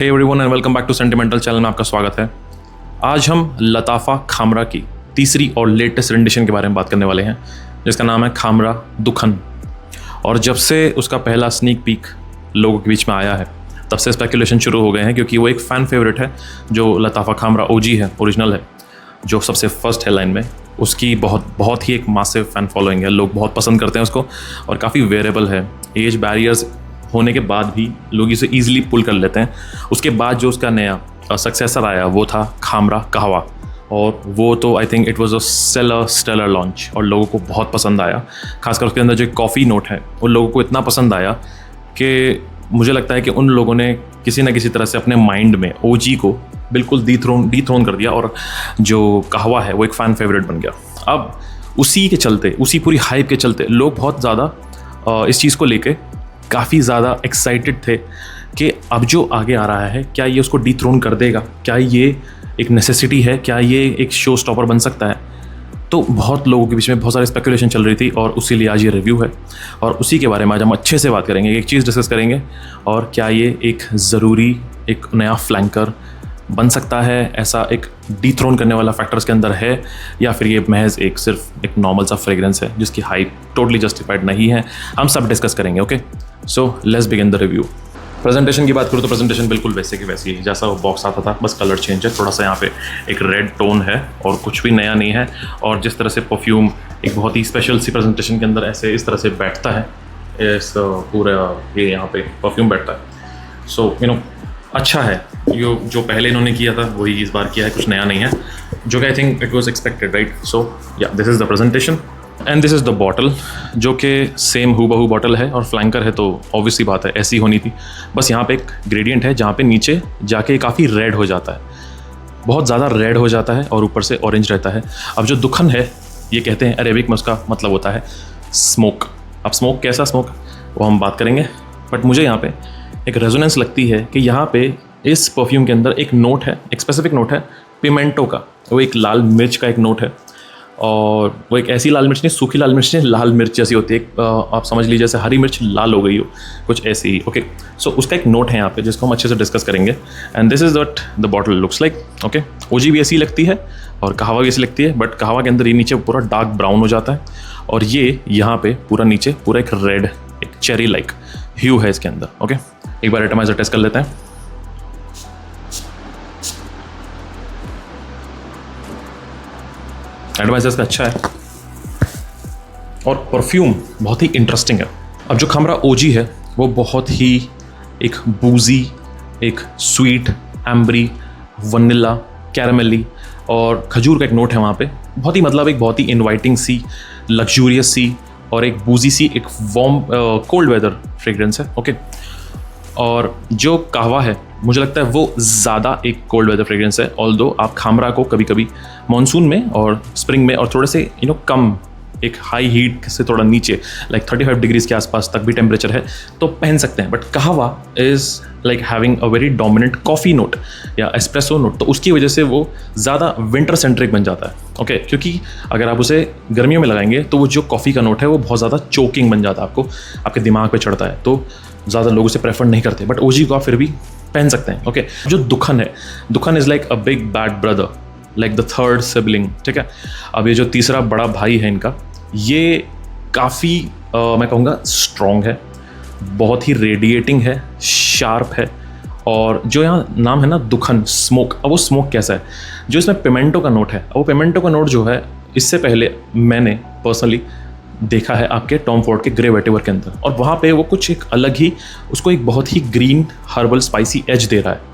Hey everyone and welcome back to sentimental channel में आपका स्वागत है। आज हम लताफ़ा खामरा की तीसरी और लेटेस्ट रेंडिशन के बारे में बात करने वाले हैं, जिसका नाम है खामरा दुखन। और जब से उसका पहला स्नीक पीक लोगों के बीच में आया है, तब से स्पेकुलेशन शुरू हो गए हैं, क्योंकि वो एक फ़ैन फेवरेट है। जो लताफ़ा खामरा ओजी है, ओरिजिनल है, जो सबसे फर्स्ट है लाइन में, उसकी बहुत ही एक मासिव फ़ैन फॉलोइंग है। लोग बहुत पसंद करते हैं उसको और काफ़ी वेरिएबल है। एज बैरियर्स होने के बाद भी लोग इसे ईजिली पुल कर लेते हैं। उसके बाद जो उसका नया सक्सेसर आया वो था खामरा कहवा, और वो तो I think it was a stellar launch और लोगों को बहुत पसंद आया। खासकर उसके अंदर जो कॉफ़ी नोट है वो लोगों को इतना पसंद आया कि मुझे लगता है कि उन लोगों ने किसी न किसी तरह से अपने माइंड में ओजी को बिल्कुल डीथ्रोन कर दिया, और जो कहवा है वो एक फ़ैन फेवरेट बन गया। अब उसी के चलते, उसी पूरी हाइप के चलते लोग बहुत ज़्यादा इस चीज़ को लेके काफ़ी ज़्यादा एक्साइटेड थे कि अब जो आगे आ रहा है, क्या ये उसको डीथ्रोन कर देगा, क्या ये एक नेसेसिटी है, क्या ये एक शो स्टॉपर बन सकता है। तो बहुत लोगों के बीच में बहुत सारी स्पेकुलेशन चल रही थी, और उसी लिए आज ये रिव्यू है, और उसी के बारे में आज हम अच्छे से बात करेंगे। एक चीज़ डिस्कस करेंगे, और क्या ये एक ज़रूरी एक नया फ्लैंकर बन सकता है, ऐसा एक डीथ्रोन करने वाला फैक्टर्स के अंदर है, या फिर ये महज एक सिर्फ एक नॉर्मल सा फ्रेग्रेंस है जिसकी हाइप टोटली जस्टिफाइड नहीं है। हम सब डिस्कस करेंगे। Okay, so let's begin the review. Presentation की बात करूँ तो प्रेजेंटेशन बिल्कुल वैसे की वैसी है जैसा वो बॉक्स आता था, बस कलर चेंज है। थोड़ा सा यहाँ पे एक रेड टोन है और कुछ भी नया नहीं है। और जिस तरह से परफ्यूम एक बहुत ही स्पेशल सी प्रेजेंटेशन के अंदर ऐसे इस तरह से बैठता है, इस पूरा ये यहाँ पे परफ्यूम बैठता है। सो अच्छा है। जो पहले इन्होंने किया था वही इस बार किया है, कुछ नया नहीं है, जो कि I think it was expected, right. So yeah this is the presentation and this is the bottle, जो कि सेम हूबहू बॉटल है, और फ्लैंकर है तो ऑब्वियसली बात है ऐसी होनी थी। बस यहाँ पे एक ग्रेडियंट है जहाँ पे नीचे जाके काफ़ी रेड हो जाता है, बहुत ज़्यादा रेड हो जाता है, और ऊपर से ऑरेंज रहता है। अब जो दुखन है, ये कहते हैं अरेबिक में उसका मतलब होता है स्मोक। अब स्मोक कैसा स्मोक वो हम बात करेंगे, बट मुझे यहाँ पे एक रेजोनेंस लगती है कि यहाँ पे इस परफ्यूम के अंदर एक नोट है, एक स्पेसिफिक नोट है पिमेंटो का। वो एक लाल मिर्च का एक नोट है, और वो एक ऐसी लाल मिर्च नहीं, सूखी लाल मिर्च नहीं, लाल मिर्च जैसी होती है। आप समझ लीजिए जैसे हरी मिर्च लाल हो गई हो, कुछ ऐसी ही। ओके, सो उसका एक नोट है यहाँ पे जिसको हम अच्छे से डिस्कस करेंगे। And this is what the bottle looks like. Okay, OG भी ऐसी लगती है और कहवा भी ऐसी लगती है, बट कहवा के अंदर ये नीचे पूरा डार्क ब्राउन हो जाता है, और ये यहाँ पे पूरा नीचे पूरा एक रेड, एक चेरी लाइक ह्यू है इसके अंदर। ओके, एक बार एटमाइजर टेस्ट कर लेते हैं। एटमाइजर का अच्छा है, और परफ्यूम बहुत ही इंटरेस्टिंग है। अब जो खामरा ओजी है वो बहुत ही एक बूजी, एक स्वीट, एम्बरी, वनीला, कैरामेली और खजूर का एक नोट है वहाँ पे। बहुत ही मतलब एक बहुत ही इनवाइटिंग सी, लग्जूरियस सी, और एक बूजी सी, एक वार्म कोल्ड वेदर फ्रेग्रेंस है। ओके, और जो कहवा है मुझे लगता है वो ज़्यादा एक कोल्ड वेदर फ्रेग्रेंस है। ऑल्दो आप खामरा को कभी कभी मानसून में और स्प्रिंग में और थोड़े से कम एक हाई हीट से थोड़ा नीचे लाइक 35 डिग्रीज के आसपास तक भी टेम्परेचर है तो पहन सकते हैं, बट कहवा is like having a very dominant coffee note या एस्प्रेसो नोट, तो उसकी वजह से वो ज़्यादा विंटर सेंट्रिक बन जाता है। ओके, क्योंकि अगर आप उसे गर्मियों में लगाएंगे तो वो जो कॉफ़ी का नोट है वो बहुत ज़्यादा चोकिंग बन जाता है, आपको आपके दिमाग पे चढ़ता है, तो ज़्यादा लोग उसे प्रेफर नहीं करते। बट ओजी को आप फिर भी पहन सकते हैं। ओके, जो दुखन है, दुखन is like a big bad brother, like the third sibling. ठीक है, अब ये जो तीसरा बड़ा भाई है इनका, ये काफ़ी मैं कहूँगा स्ट्रॉन्ग है, बहुत ही रेडिएटिंग है, शार्प है, और जो यहाँ नाम है ना दुखन, स्मोक। अब वो स्मोक कैसा है, जो इसमें पिमेंटो का नोट है, वो पिमेंटो का नोट जो है इससे पहले मैंने पर्सनली देखा है आपके टॉम फोर्ड के ग्रे वेटिवर के अंदर, और वहाँ पे वो कुछ एक अलग ही, उसको एक बहुत ही ग्रीन हर्बल स्पाइसी एज दे रहा है।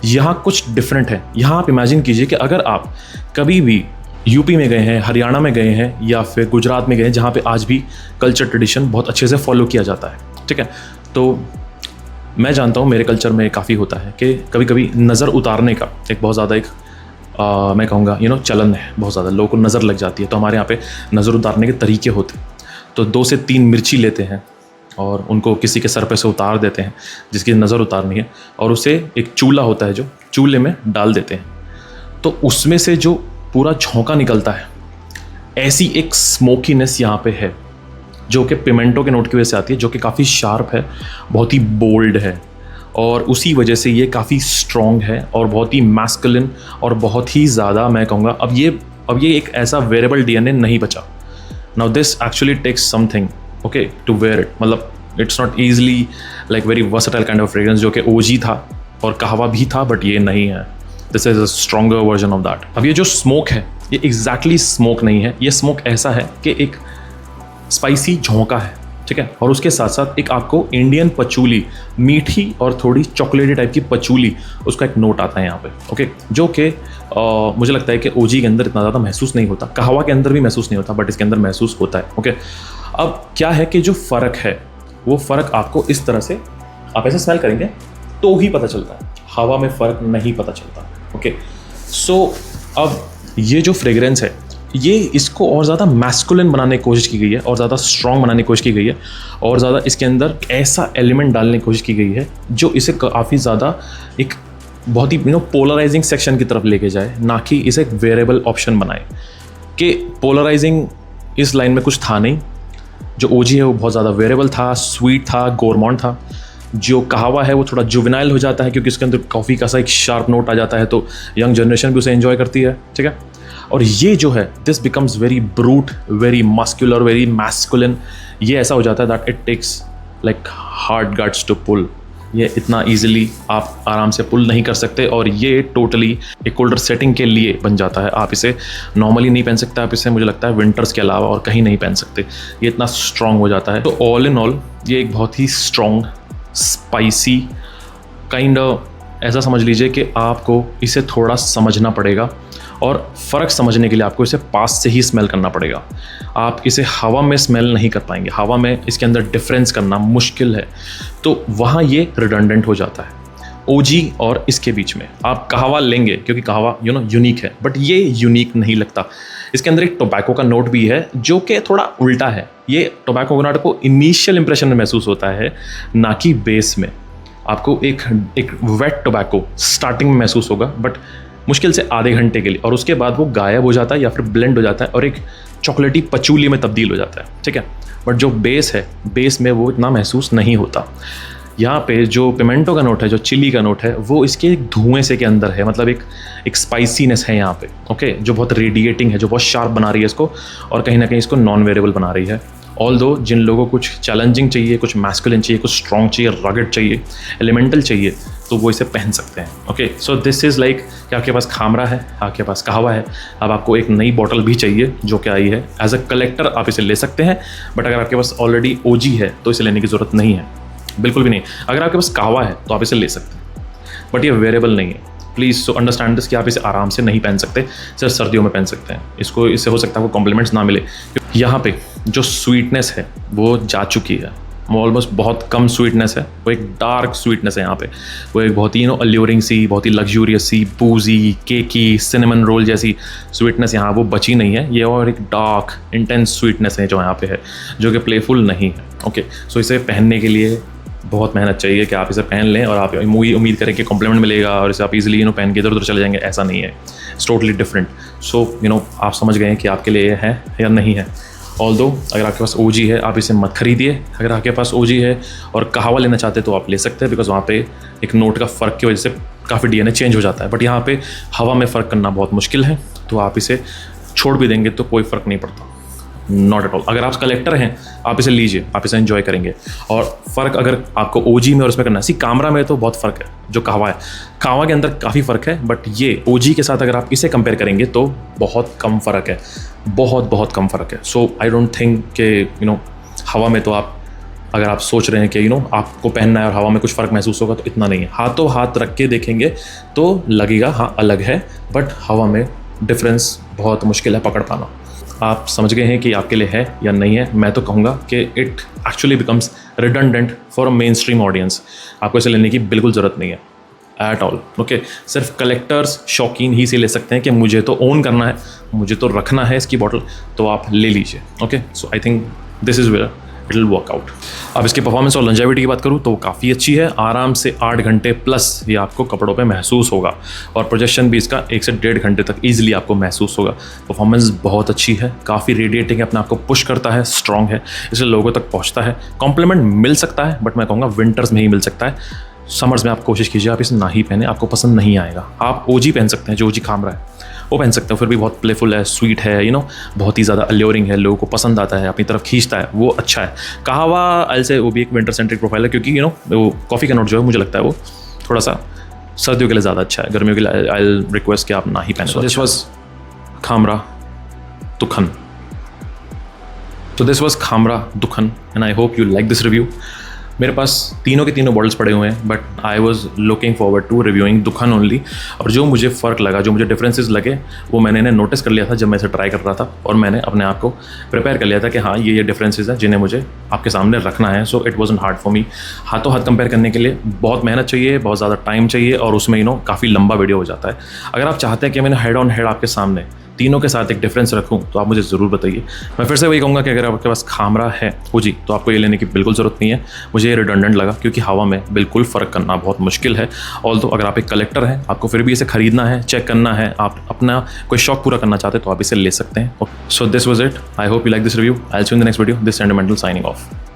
यहाँ कुछ डिफरेंट है। यहाँ आप इमेजिन कीजिए कि अगर आप कभी भी यूपी में गए हैं, हरियाणा में गए हैं, या फिर गुजरात में गए हैं, जहाँ पे आज भी कल्चर ट्रेडिशन बहुत अच्छे से फॉलो किया जाता है। ठीक है, तो मैं जानता हूँ मेरे कल्चर में काफ़ी होता है कि कभी कभी नज़र उतारने का एक बहुत ज़्यादा एक मैं कहूँगा चलन है, बहुत ज़्यादा लोगों को नज़र लग जाती है। तो हमारे यहाँ पे नज़र उतारने के तरीके होते हैं, तो 2 से 3 मिर्ची लेते हैं और उनको किसी के सर पे से उतार देते हैं जिसकी नज़र उतारनी है, और उसे एक चूल्हा होता है जो चूल्हे में डाल देते हैं, तो उसमें से जो पूरा झोंका निकलता है, ऐसी एक स्मोकीनेस यहाँ पे है जो कि पिमेंटो के नोट की वजह से आती है, जो कि काफ़ी शार्प है, बहुत ही बोल्ड है, और उसी वजह से ये काफ़ी स्ट्रॉन्ग है और बहुत ही मैस्कुलिन और बहुत ही ज़्यादा मैं कहूँगा अब ये एक ऐसा वेरेबल DNA नहीं बचा. Now this actually takes something okay to wear it. मतलब it's not easily like very versatile kind of fragrance जो कि OG था और कहवा भी था, बट ये नहीं है. This is a stronger version of that. अब ये जो स्मोक है ये एग्जैक्टली स्मोक नहीं है. ये स्मोक ऐसा है कि एक स्पाइसी झोंका है, ठीक है, और उसके साथ साथ एक आपको इंडियन पचूली, मीठी और थोड़ी चॉकलेटी टाइप की पचूली, उसका एक नोट आता है यहाँ पे. ओके, जो कि मुझे लगता है कि OG के अंदर इतना ज़्यादा महसूस नहीं होता, कहवा के अंदर भी महसूस नहीं होता, बट इसके अंदर महसूस होता है. ओके, अब क्या है कि जो फ़र्क है वो फ़र्क आपको इस तरह से आप ऐसे स्मेल करेंगे तो ही पता चलता है, हवा में फ़र्क नहीं पता चलता. ओके, सो अब ये जो फ्रेग्रेंस है ये इसको और ज़्यादा मैस्कुलिन बनाने की कोशिश की गई है और ज़्यादा स्ट्रॉन्ग बनाने की कोशिश की गई है और ज़्यादा इसके अंदर ऐसा एलिमेंट डालने की कोशिश की गई है जो इसे काफ़ी ज़्यादा एक बहुत ही पोलराइजिंग सेक्शन की तरफ लेके जाए, ना कि इसे एक वेरिएबल ऑप्शन बनाए. कि पोलराइजिंग इस लाइन में कुछ था नहीं. जो OG है वो बहुत ज़्यादा वेरिएबल था, स्वीट था, गोरमॉन्ड था. जो कहवा है वो थोड़ा जुवेनाइल हो जाता है क्योंकि उसके अंदर कॉफ़ी का सा एक शार्प नोट आ जाता है, तो यंग जनरेशन भी उसे एंजॉय करती है, ठीक है. और ये जो है this becomes very brute, very muscular, very masculine. ये ऐसा हो जाता है that it takes like hard guts to pull. ये इतना ईजिली आप आराम से पुल नहीं कर सकते और ये टोटली एक कोल्डर सेटिंग के लिए बन जाता है. आप इसे नॉर्मली नहीं पहन सकते, आप इसे मुझे लगता है विंटर्स के अलावा और कहीं नहीं पहन सकते. ये इतना स्ट्रॉन्ग हो जाता है. तो ऑल इन ऑल ये एक बहुत ही स्ट्रॉन्ग, स्पाइसी काइंड ऐसा समझ लीजिए कि आपको इसे थोड़ा समझना पड़ेगा और फ़र्क समझने के लिए आपको इसे पास से ही स्मेल करना पड़ेगा. आप इसे हवा में स्मेल नहीं कर पाएंगे, हवा में इसके अंदर डिफरेंस करना मुश्किल है, तो वहाँ ये रिडंडेंट हो जाता है. OG और इसके बीच में आप कहवा लेंगे क्योंकि कहवा यूनिक है, बट ये यूनिक नहीं लगता. इसके अंदर एक टोबैको का नोट भी है जो कि थोड़ा उल्टा है. ये टोबैको का नोट को इनिशियल इंप्रेशन में महसूस होता है, ना कि बेस में. आपको एक वेट टोबैको स्टार्टिंग में महसूस होगा, बट मुश्किल से आधे घंटे के लिए, और उसके बाद वो गायब हो जाता है या फिर ब्लेंड हो जाता है और एक चॉकलेटी पचूली में तब्दील हो जाता है, ठीक है. बट जो बेस है, बेस में वो इतना महसूस नहीं होता. यहाँ पे जो पिमेंटो का नोट है, जो चिली का नोट है, वो इसके धुएं से के अंदर है. मतलब एक स्पाइसीनेस है यहाँ पे, ओके, जो बहुत रेडिएटिंग है, जो बहुत शार्प बना रही है इसको और कहीं ना कहीं इसको नॉन वेरिएबल बना रही है. ऑल्दो जिन लोगों को कुछ चैलेंजिंग चाहिए, कुछ मैस्कुलिन चाहिए, कुछ स्ट्रॉन्ग चाहिए, रगड चाहिए, एलिमेंटल चाहिए, तो वो इसे पहन सकते हैं. Okay, so this is like कि आपके पास खामरा है, आपके पास कहवा है, अब आपको एक नई बॉटल भी चाहिए जो कि आई है. एज अ कलेक्टर आप इसे ले सकते हैं, बट अगर आपके पास ऑलरेडी OG है तो इसे लेने की ज़रूरत नहीं है, बिल्कुल भी नहीं. अगर आपके पास कहवा है तो आप इसे ले सकते हैं, बट ये वेरिएबल नहीं है. प्लीज़ सो अंडरस्टैंड दिस कि आप इसे आराम से नहीं पहन सकते, सिर्फ सर्दियों में पहन सकते हैं. इससे हो सकता है आपको कॉम्प्लीमेंट्स ना मिले. यहाँ पे जो स्वीटनेस है वो जा चुकी है, ऑलमोस्ट बहुत कम स्वीटनेस है, वो एक डार्क स्वीटनेस है यहाँ पे. वो एक बहुत ही अल्यूरिंग सी, बहुत ही लग्जूरियस सी, बूजी, केकी, सिनेमन रोल जैसी स्वीटनेस यहाँ वो बची नहीं है. ये और एक डार्क इंटेंस स्वीटनेस है जो यहाँ पे है, जो कि प्लेफुल नहीं है. ओके, सो इसे पहनने के लिए बहुत मेहनत चाहिए कि आप इसे पहन लें और आप उम्मीद करें कि कॉम्प्लीमेंट मिलेगा और इसे आप इजीली पहन के इधर उधर चले जाएंगे. ऐसा नहीं है, इट्स टोटली डिफरेंट. सो आप समझ गए कि आपके लिए है या नहीं है. ऑल्दो अगर आपके पास OG है आप इसे मत खरीदिए. अगर आपके पास OG है और कहवा लेना चाहते हैं तो आप ले सकते हैं, बिकॉज वहाँ पे एक नोट का फ़र्क की वजह से काफ़ी DNA चेंज हो जाता है. बट यहाँ पे हवा में फ़र्क करना बहुत मुश्किल है, तो आप इसे छोड़ भी देंगे तो कोई फ़र्क नहीं पड़ता, नॉट एट ऑल. अगर आप कलेक्टर हैं आप इसे लीजिए, आप इसे एंजॉय करेंगे. और फ़र्क अगर आपको OG में और उसमें करना है, कामरा में तो बहुत फ़र्क है. जो कहवा है, कहवा के अंदर काफ़ी फ़र्क है, बट ये OG के साथ अगर आप इसे कंपेयर करेंगे तो बहुत कम फ़र्क है, बहुत कम फ़र्क है. सो आई डोंट थिंक कि हवा में तो आप अगर आप सोच रहे हैं कि आपको पहनना है और हवा में कुछ फ़र्क महसूस होगा, तो इतना नहीं है. हाथों हाथ रख के देखेंगे तो लगेगा हाँ अलग है, बट हवा में डिफरेंस बहुत मुश्किल है पकड़ पाना. आप समझ गए हैं कि आपके लिए है या नहीं है. मैं तो कहूँगा कि it actually becomes redundant for a main stream audience. आपको इसे लेने की बिल्कुल ज़रूरत नहीं है एट ऑल. ओके, सिर्फ कलेक्टर्स, शौकीन ही से ले सकते हैं कि मुझे तो ओन करना है, मुझे तो रखना है इसकी बॉटल, तो आप ले लीजिए. Okay, so I think this is where it will work out. अब इसकी परफॉर्मेंस और लॉन्जेविटी की बात करूँ तो काफ़ी अच्छी है. आराम से 8 घंटे प्लस ये आपको कपड़ों पे महसूस होगा और प्रोजेक्शन भी इसका 1 से 1.5 घंटे तक ईजिली आपको महसूस होगा. परफॉर्मेंस बहुत अच्छी है, काफ़ी रेडिएटिंग है, अपने आप को पुश करता है, स्ट्रॉन्ग है, इसलिए लोगों तक पहुँचता है. कॉम्प्लीमेंट मिल सकता है, बट मैं कहूँगा विंटर्स में ही मिल सकता है. समर्स में आप कोशिश कीजिए आप इसे ना ही पहने, आपको पसंद नहीं आएगा। आप ओजी पहन सकते हैं, जो ओजी खामरा है वो पहन सकते हैं, फिर भी बहुत प्लेफुल है, स्वीट है, बहुत ही ज़्यादा अल्योरिंग है, लोगों को पसंद आता है, अपनी तरफ खींचता है, वो अच्छा है। कहावा आई से वो भी एक विंटर सेंट्रिक प्रोफाइल है, क्योंकि वो कॉफ़ी का नोट जो है मुझे लगता है वो थोड़ा सा सर्दियों के लिए ज़्यादा अच्छा है, गर्मियों के लिए आई रिक्वेस्ट कि आप ना ही पहने। This was Khamra Dukhan. So this was Khamra Dukhan and I hope you like this review। मेरे पास तीनों के तीनों बॉटल्स पड़े हुए हैं, but I was looking forward to reviewing दुखन ओनली। और जो मुझे फ़र्क लगा, जो मुझे डिफरेंसेस लगे, वो मैंने इन्हें नोटिस कर लिया था जब मैं इसे ट्राई कर रहा था, और मैंने अपने आप को प्रिपेयर कर लिया था कि हाँ ये डिफरेंसेस हैं जिन्हें मुझे आपके सामने रखना है। So it wasn't hard for me. हाथों हाथ कंपेयर करने के लिए बहुत मेहनत चाहिए, बहुत ज़्यादा टाइम चाहिए, और उसमें काफ़ी लंबा वीडियो हो जाता है। अगर आप चाहते हैं कि मैंने हेड ऑन हेड आपके सामने तीनों के साथ एक डिफरेंस रखूं, तो आप मुझे ज़रूर बताइए। मैं फिर से वही कहूँगा कि अगर आपके पास खामरा है ओजी, तो आपको ये लेने की बिल्कुल ज़रूरत नहीं है। मुझे ये रिडंडेंट लगा, क्योंकि हवा में बिल्कुल फ़र्क करना बहुत मुश्किल है। ऑल्दो अगर आप एक कलेक्टर हैं, आपको फिर भी इसे खरीदना है, चेक करना है, आप अपना कोई शौक पूरा करना चाहते हैं, तो आप इसे ले सकते हैं। So this was it. I hope you like this review. I will see you in the next video. This sentimental signing off.